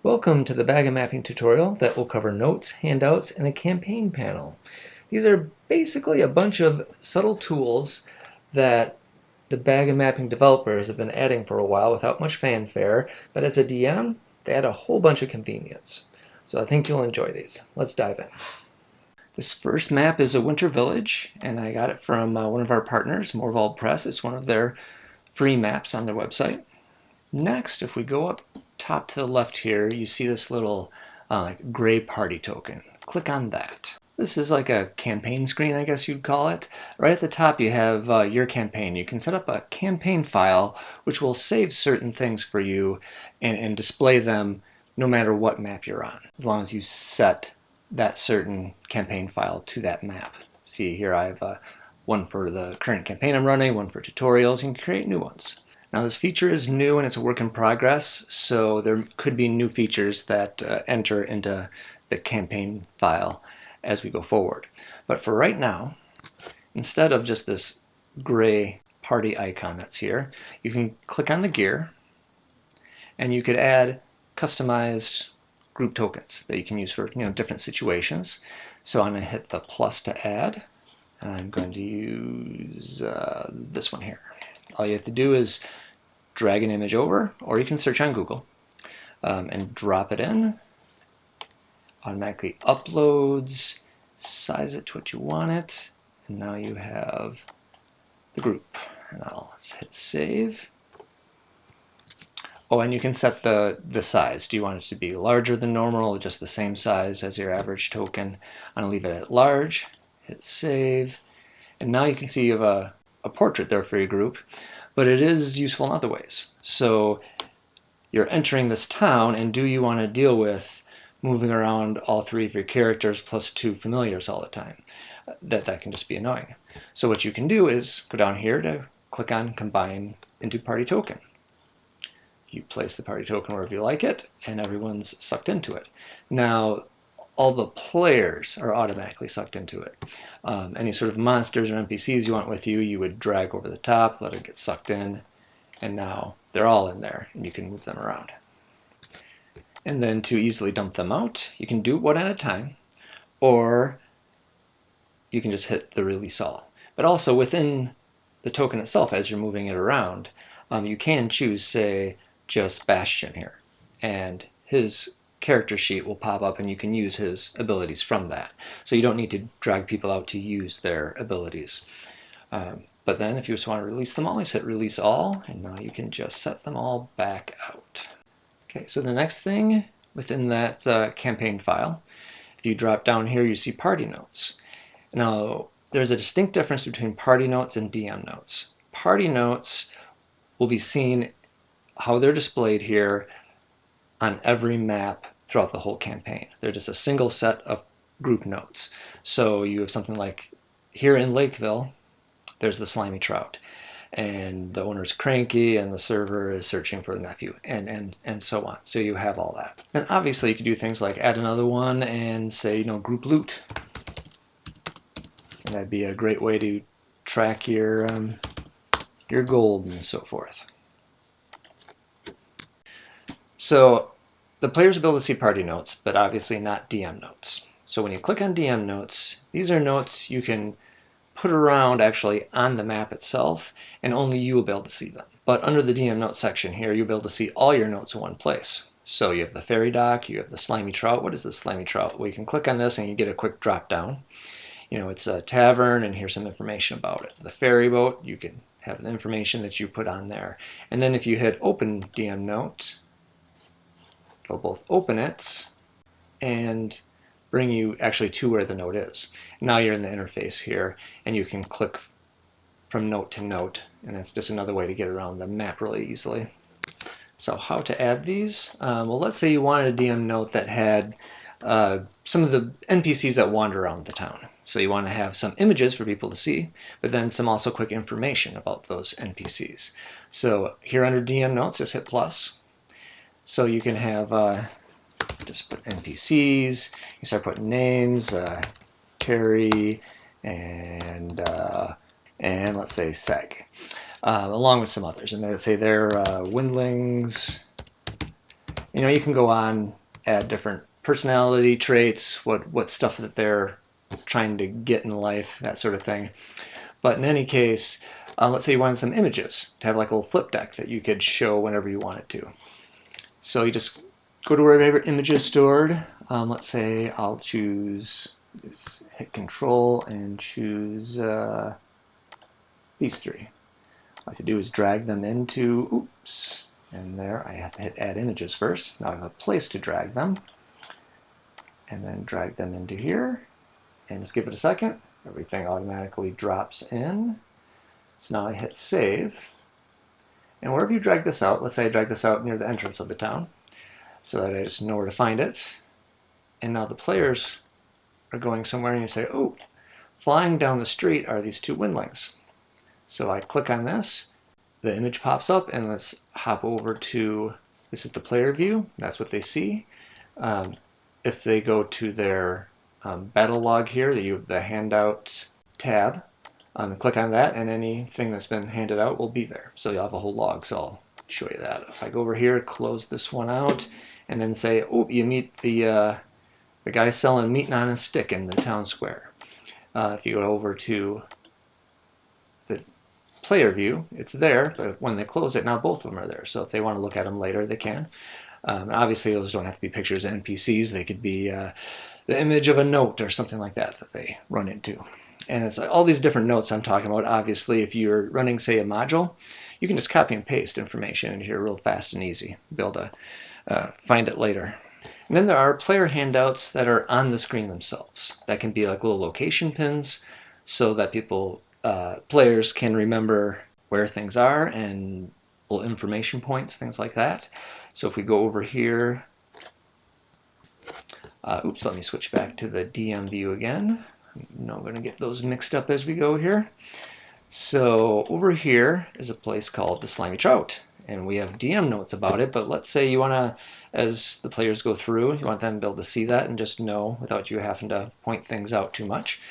Welcome to the bag of mapping tutorial that will cover notes, handouts, and a campaign panel. These are basically a bunch of subtle tools that the bag of mapping developers have been adding for a while without much fanfare, but as a DM, they add a whole bunch of convenience. So I think you'll enjoy these. Let's dive in. This first map is a winter village, and I got it from one of our partners, Morvald Press. It's one of their free maps on their website. Next, if we go up top to the left here, you see this little gray party token. Click on that. This is like a campaign screen, I guess you'd call it. Right at the top, you have your campaign. You can set up a campaign file, which will save certain things for you and display them no matter what map you're on, as long as you set that certain campaign file to that map. See here, I have one for the current campaign I'm running, one for tutorials. You can create new ones. Now this feature is new and it's a work in progress, so there could be new features that enter into the campaign file as we go forward. But for right now, instead of just this gray party icon that's here, you can click on the gear and you could add customized group tokens that you can use for different situations. So I'm going to hit the plus to add, and I'm going to use this one here. All you have to do is drag an image over, or you can search on Google and drop it in. Automatically uploads, size it to what you want it, and now you have the group. And I'll hit save. Oh, and you can set the size. Do you want it to be larger than normal, or just the same size as your average token? I'm going to leave it at large. Hit save. And now you can see you have a portrait there for your group, but it is useful in other ways. So you're entering this town, and do you want to deal with moving around all three of your characters plus two familiars all the time? That can just be annoying. So what you can do is go down here to click on Combine into Party Token. You place the party token wherever you like it, and everyone's sucked into it. Now, all the players are automatically sucked into it. Any sort of monsters or NPCs you want with you, you would drag over the top, let it get sucked in, and now they're all in there, and you can move them around. And then to easily dump them out, you can do it one at a time, or you can just hit the release all. But also within the token itself, as you're moving it around, you can choose, say, just Bastion here, and his character sheet will pop up and you can use his abilities from that. So you don't need to drag people out to use their abilities. But then if you just want to release them all, just hit release all, and now you can just set them all back out. Okay, so the next thing within that campaign file, if you drop down here, you see party notes. Now, there's a distinct difference between party notes and DM notes. Party notes will be seen how they're displayed here on every map throughout the whole campaign. They're just a single set of group notes. So you have something like here in Lakeville, there's the slimy trout, and the owner's cranky, and the server is searching for the nephew, and so on. So you have all that. And obviously you could do things like add another one and say, group loot. And that'd be a great way to track your gold and so forth. So the players will be able to see party notes, but obviously not DM notes. So when you click on DM notes, these are notes you can put around actually on the map itself, and only you will be able to see them. But under the DM notes section here, you'll be able to see all your notes in one place. So you have the ferry dock, you have the slimy trout. What is the slimy trout? Well, you can click on this and you get a quick drop down. It's a tavern, and here's some information about it. The ferry boat, you can have the information that you put on there. And then if you hit open DM note, it'll both open it and bring you actually to where the note is. Now you're in the interface here, and you can click from note to note, and that's just another way to get around the map really easily. So how to add these? Well, let's say you wanted a DM note that had some of the NPCs that wander around the town. So you want to have some images for people to see, but then some also quick information about those NPCs. So here under DM notes, just hit plus. So you can have just put NPCs. You start putting names, Terry, and let's say Seg, along with some others. And let's say they're Windlings You can go on, add different personality traits, what stuff that they're trying to get in life, that sort of thing. But in any case, let's say you wanted some images to have like a little flip deck that you could show whenever you wanted to. So you just go to wherever image is stored. Let's say I'll choose, just hit Control and choose these three. All I have to do is drag them into, oops, and there I have to hit Add Images first. Now I have a place to drag them, and then drag them into here, and just give it a second. Everything automatically drops in. So now I hit Save, and wherever you drag this out, let's say I drag this out near the entrance of the town, so that I just know where to find it. And now the players are going somewhere, and you say, oh, flying down the street are these two windlings. So I click on this, the image pops up, and let's hop over to, this is the player view, that's what they see. If they go to their battle log here, you have the handout tab, click on that, and anything that's been handed out will be there. So you'll have a whole log, so I'll show you that. If I go over here, close this one out, and then say, oh, you meet the guy selling meat on a stick in the town square. If you go over to the player view, it's there, but when they close it, now both of them are there. So if they want to look at them later, they can. Obviously, those don't have to be pictures of NPCs. They could be the image of a note or something like that that they run into. And it's all these different notes I'm talking about. Obviously, if you're running, say, a module, you can just copy and paste information in here real fast and easy. Be able to find it later. And then there are player handouts that are on the screen themselves. That can be like little location pins so that players can remember where things are and little information points, things like that. So if we go over here, oops, let me switch back to the DM view again. I'm going to get those mixed up as we go here. So over here is a place called the Slimy Trout, and we have DM notes about it, but let's say you want to, as the players go through, you want them to be able to see that and just know without you having to point things out too much.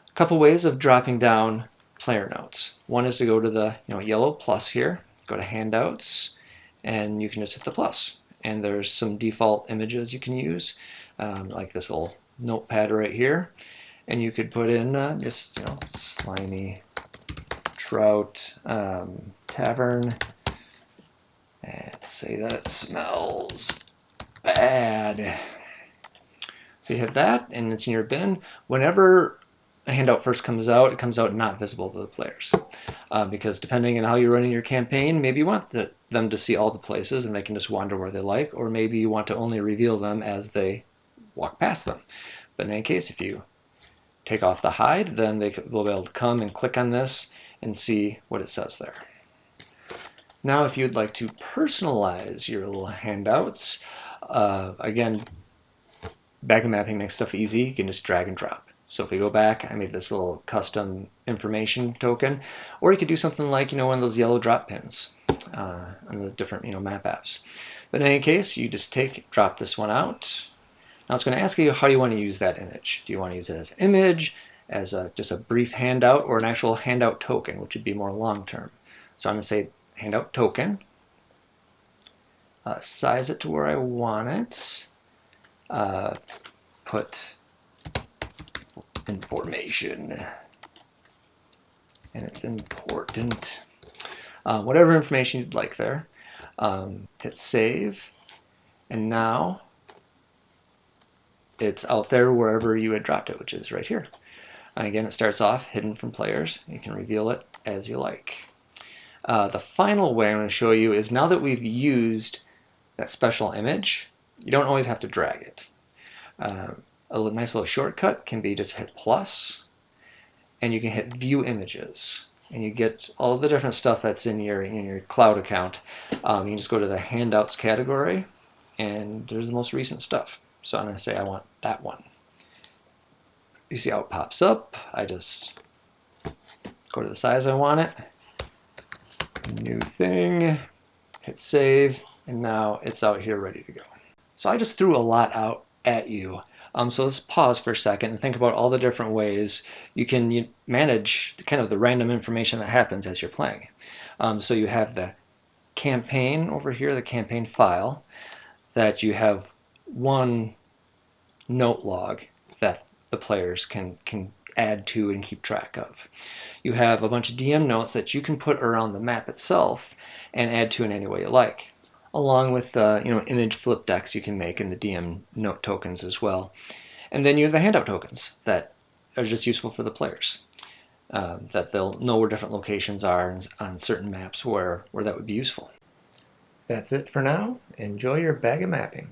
A couple ways of dropping down player notes. One is to go to the yellow plus here, go to handouts, and you can just hit the plus. And there's some default images you can use, like this little notepad right here. And you could put in just Slimy Trout Tavern, and say that it smells bad. So you hit that, and it's in your bin. Whenever a handout first comes out, it comes out not visible to the players. Because depending on how you're running your campaign, maybe you want them to see all the places and they can just wander where they like, or maybe you want to only reveal them as they walk past them. But in any case, if you take off the hide, then they'll be able to come and click on this and see what it says there. Now, if you'd like to personalize your little handouts, again, backend mapping makes stuff easy. You can just drag and drop. So if we go back, I made this little custom information token, or you could do something like one of those yellow drop pins on the different map apps. But in any case, you just drop this one out. Now it's going to ask you how you want to use that image. Do you want to use it as an image, as just a brief handout, or an actual handout token, which would be more long-term? So I'm going to say handout token, size it to where I want it, put information, and it's important. Whatever information you'd like there. Hit save, and now it's out there wherever you had dropped it, which is right here. Again, it starts off hidden from players. You can reveal it as you like. The final way I'm going to show you is now that we've used that special image, you don't always have to drag it. A nice little shortcut can be just hit plus, and you can hit view images, and you get all the different stuff that's in your cloud account. You can just go to the handouts category, and there's the most recent stuff. So I'm going to say I want that one. You see how it pops up. I just go to the size I want it, new thing, hit save, and now it's out here ready to go. So I just threw a lot out at you. So let's pause for a second and think about all the different ways you can manage kind of the random information that happens as you're playing. So you have the campaign over here, the campaign file. that you have one note log that the players can add to and keep track of. You have a bunch of DM notes that you can put around the map itself and add to in any way you like, along with image flip decks you can make in the DM note tokens as well. And then you have the handout tokens that are just useful for the players, that they'll know where different locations are on certain maps where that would be useful. That's it for now. Enjoy your bag of mapping.